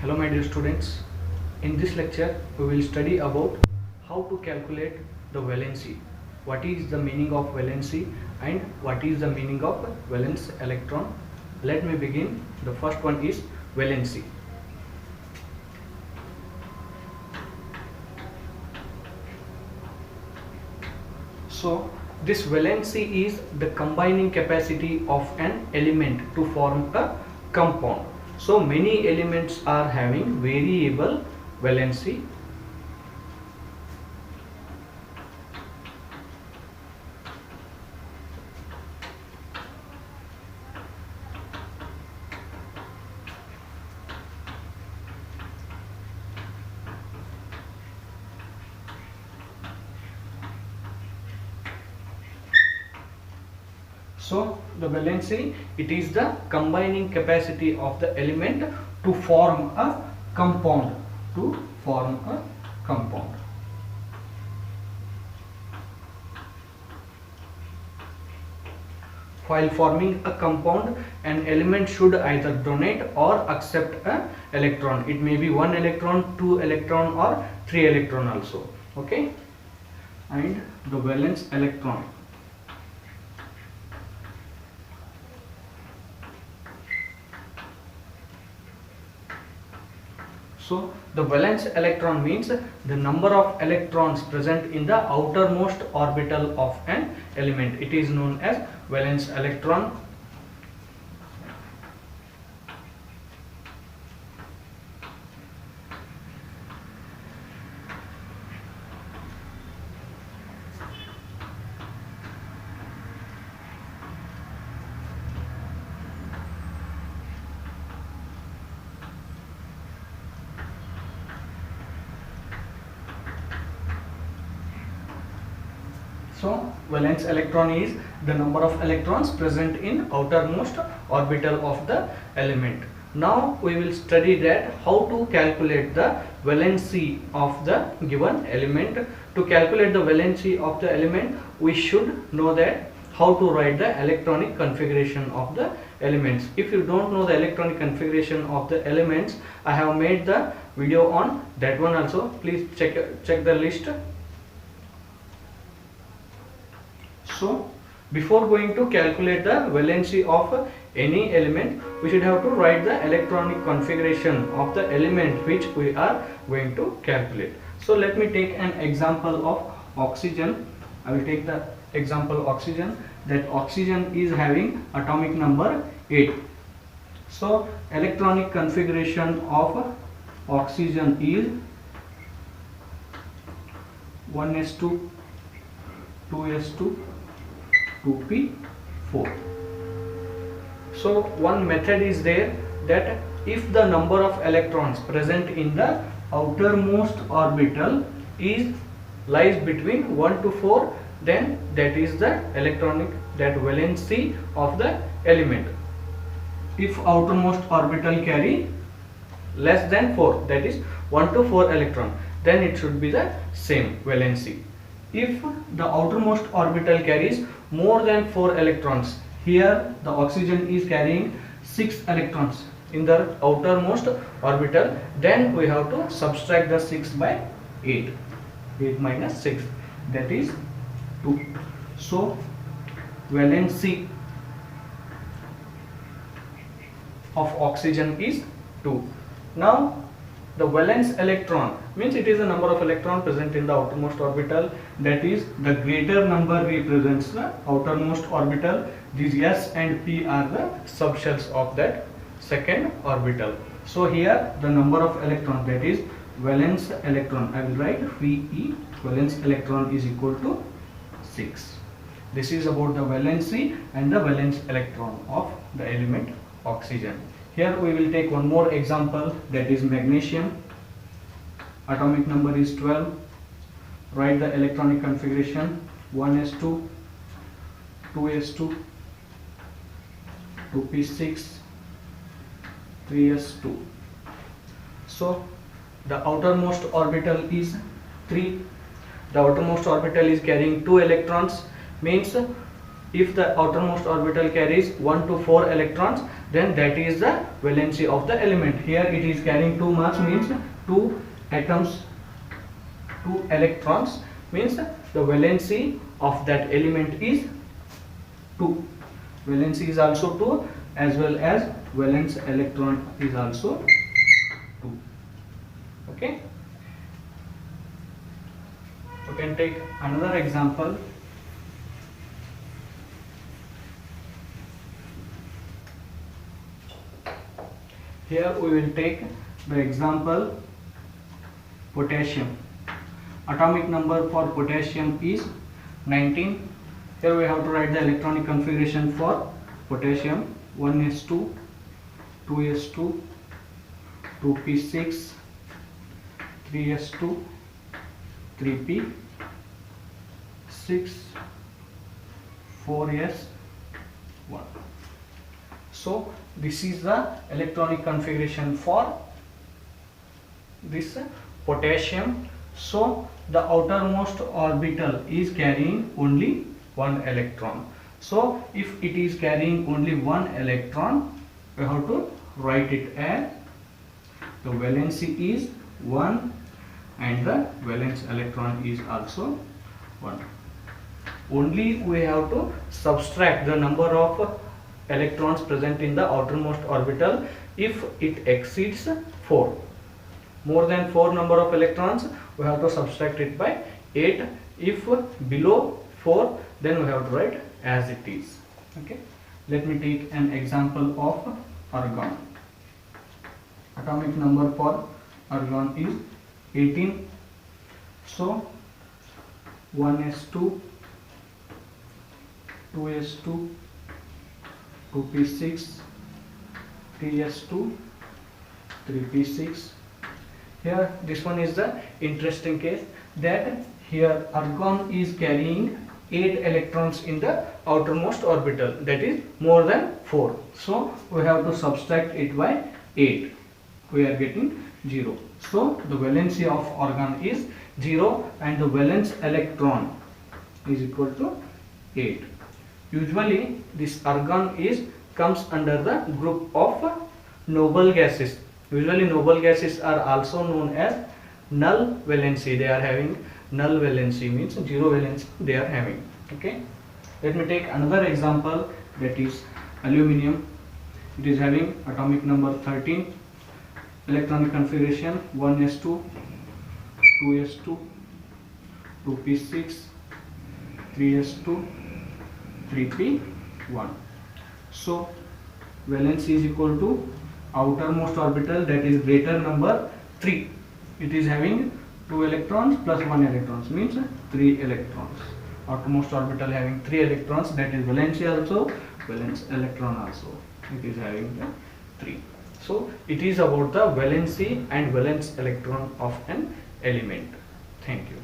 Hello my dear students, in this lecture we will study about how to calculate the valency. What is the meaning of valency and what is the meaning of valence electron. Let me begin. The first one is valency. So this valency is the combining capacity of an element to form a compound. So many elements are having variable valency. So the valency, it is the combining capacity of the element to form a compound. While forming a compound, an element should either donate or accept an electron. It may be 1 electron, 2 electron or 3 electron also. Okay. And the valence electron. So the valence electron means the number of electrons present in the outermost orbital of an element. It is known as valence electron. So valence electron is the number of electrons present in outermost orbital of the element. Now we will study that how to calculate the valency of the given element. To calculate the valency of the element, we should know that how to write the electronic configuration of the elements. If you don't know the electronic configuration of the elements, I have made the video on that one also. Please check the list. So before going to calculate the valency of any element, we should have to write the electronic configuration of the element which we are going to calculate. So let me take an example of oxygen. I will take the example oxygen. That oxygen is having atomic number 8. So electronic configuration of oxygen is 1s2, 2s2, 2p4. So one method is there that if the number of electrons present in the outermost orbital lies between 1 to 4, then that is the valency of the element. If outermost orbital carry less than 4, that is 1 to 4 electron, then it should be the same valency. If the outermost orbital carries more than 4 electrons, here the oxygen is carrying 6 electrons in the outermost orbital, then we have to subtract the 6 by 8. 8 minus 6, that is 2. So valency of oxygen is 2. Now the valence electron means it is the number of electrons present in the outermost orbital, that is the greater number represents the outermost orbital. These S and P are the subshells of that second orbital. So here the number of electrons, that is valence electron, I will write VE, valence electron is equal to 6. This is about the valency and the valence electron of the element oxygen. Here we will take one more example, that is magnesium. Atomic number is 12. Write the electronic configuration: 1s2, 2s2, 2p6, 3s2. So the outermost orbital is 3. The outermost orbital is carrying 2 electrons, means if the outermost orbital carries 1 to 4 electrons, then that is the valency of the element. Here it is carrying 2 mass, means 2 atoms, 2 electrons, means the valency of that element is 2. Valency is also 2, as well as valence electron is also 2. Okay. We can take another example. Here we will take the example potassium. Atomic number for potassium is 19. Here we have to write the electronic configuration for potassium: 1s2, 2s2, 2p6, 3s2, 3p6, 4s1. So this is the electronic configuration for this potassium. So the outermost orbital is carrying only 1 electron. So if it is carrying only 1 electron, we have to write it as the valency is 1 and the valence electron is also 1. Only we have to subtract the number of electrons present in the outermost orbital if it exceeds 4. More than 4 number of electrons, we have to subtract it by 8. If below 4, then we have to write as it is. Okay. Let me take an example of argon. Atomic number for argon is 18. So 1s2, 2s2, 2p6, 3s2, 3p6. Here this one is the interesting case, that here argon is carrying 8 electrons in the outermost orbital, that is more than 4. So we have to subtract it by 8. We are getting 0. So the valency of argon is 0 and the valence electron is equal to 8. Usually this argon comes under the group of noble gases. Usually noble gases are also known as null valency. They are having null valency, means 0 valency they are having. Okay. Let me take another example, that is aluminium. It is having atomic number 13. Electronic configuration 1s2, 2s2, 2p6, 3s2, 3p1. So valence is equal to outermost orbital, that is greater number 3. It is having 2 electrons plus 1 electrons, means 3 electrons. Outermost orbital having 3 electrons, that is valency also, valence electron also. It is having 3. So it is about the valency and valence electron of an element. Thank you.